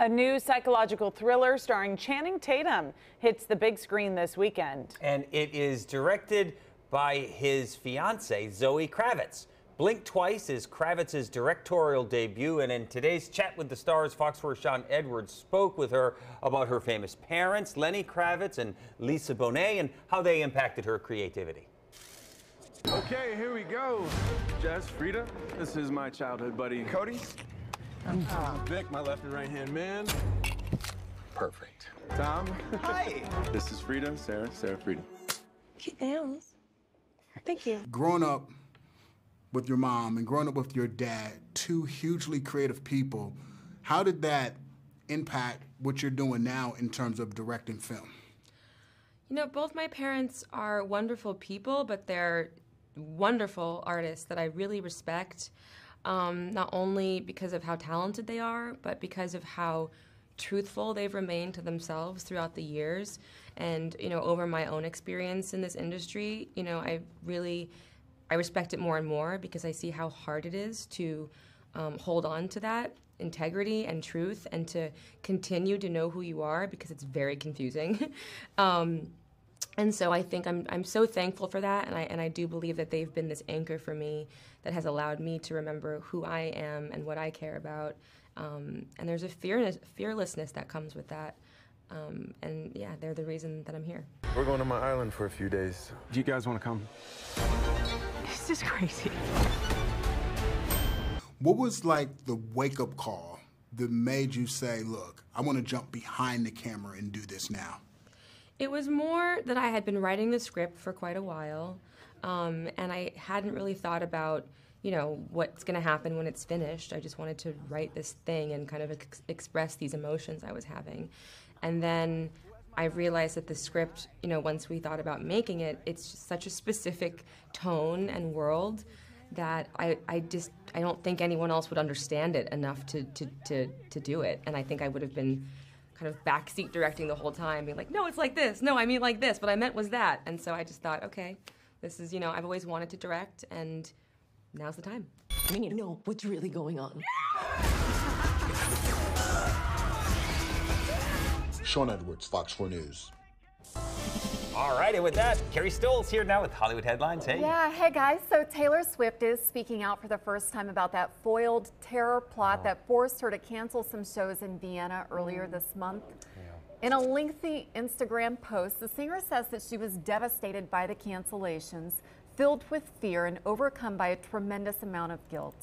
A new psychological thriller starring Channing Tatum hits the big screen this weekend. And it is directed by his fiancée, Zoe Kravitz. Blink Twice is Kravitz's directorial debut, and in today's chat with the stars, Fox 4's Sean Edwards spoke with her about her famous parents, Lenny Kravitz and Lisa Bonet, and how they impacted her creativity. Okay, here we go. Jess, Frida, this is my childhood buddy, Cody. Vic, my left and right hand man. Perfect. Tom. Hi. This is Frida, Sarah, Frida. Cute nails. Thank you. Growing up with your mom and growing up with your dad, two hugely creative people, how did that impact what you're doing now in terms of directing film? You know, both my parents are wonderful people, but they're wonderful artists that I really respect, not only because of how talented they are, but because of how truthful they've remained to themselves throughout the years. And, you know, over my own experience in this industry, you know, I respect it more and more because I see how hard it is to hold on to that integrity and truth and to continue to know who you are, because it's very confusing. And so I think I'm so thankful for that, and I do believe that they've been this anchor for me that has allowed me to remember who I am and what I care about. And there's a fearlessness that comes with that. And yeah, they're the reason that I'm here. We're going to my island for a few days. Do you guys want to come? This is crazy. What was like the wake-up call that made you say, look, I want to jump behind the camera and do this now? It was more that I had been writing the script for quite a while, and I hadn't really thought about, you know, what's going to happen when it's finished. I just wanted to write this thing and kind of express these emotions I was having. And then I realized that the script, you know, once we thought about making it, it's just such a specific tone and world that I don't think anyone else would understand it enough to do it. And I think I would have been kind of backseat directing the whole time, being like, no, it's like this. No, I mean like this. What I meant was that. And so I just thought, okay, this is, you know, I've always wanted to direct, and now's the time. I mean, you know what's really going on. Sean Edwards, Fox 4 News. All right, and with that, Carrie Stoll's here now with Hollywood Headlines. Hey. Yeah, hey guys. So Taylor Swift is speaking out for the first time about that foiled terror plot that forced her to cancel some shows in Vienna earlier this month. Yeah. In a lengthy Instagram post, the singer says that she was devastated by the cancellations, filled with fear and overcome by a tremendous amount of guilt.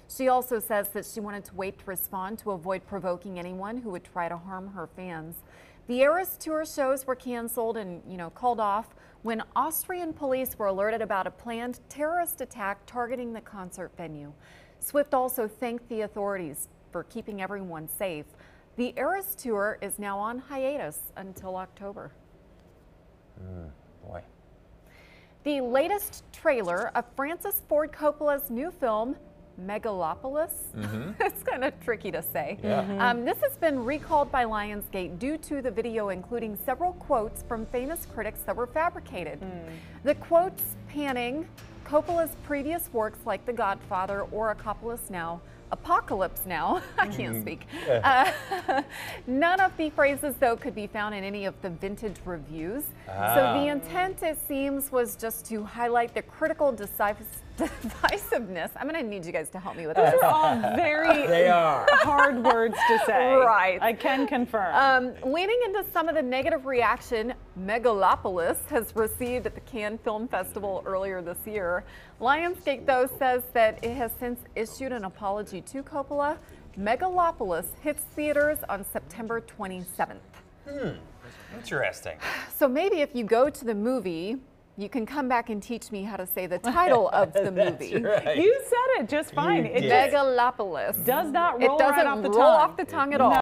She also says that she wanted to wait to respond to avoid provoking anyone who would try to harm her fans. The Eras Tour shows were canceled and, you know, called off when Austrian police were alerted about a planned terrorist attack targeting the concert venue. Swift also thanked the authorities for keeping everyone safe. The Eras Tour is now on hiatus until October. Boy. The latest trailer of Francis Ford Coppola's new film, Megalopolis. It's kind of tricky to say. Yeah. This has been recalled by Lionsgate due to the video including several quotes from famous critics that were fabricated. The quotes panning Coppola's previous works like The Godfather or Apocalypse Now. I can't speak. None of the phrases, though, could be found in any of the vintage reviews. So the intent, it seems, was just to highlight the critical divisiveness. I'm going to need you guys to help me with this. Those are all very hard words to say. Right. I can confirm. Leaning into some of the negative reaction Megalopolis has received at the Cannes Film Festival earlier this year, Lionsgate, though, says that it has since issued an apology to Coppola. Megalopolis hits theaters on September 27th. Interesting. So maybe if you go to the movie, you can come back and teach me how to say the title of the movie. Right. You said it just fine. You It did. Megalopolis. does not roll right off the tongue. It doesn't roll off the tongue at all.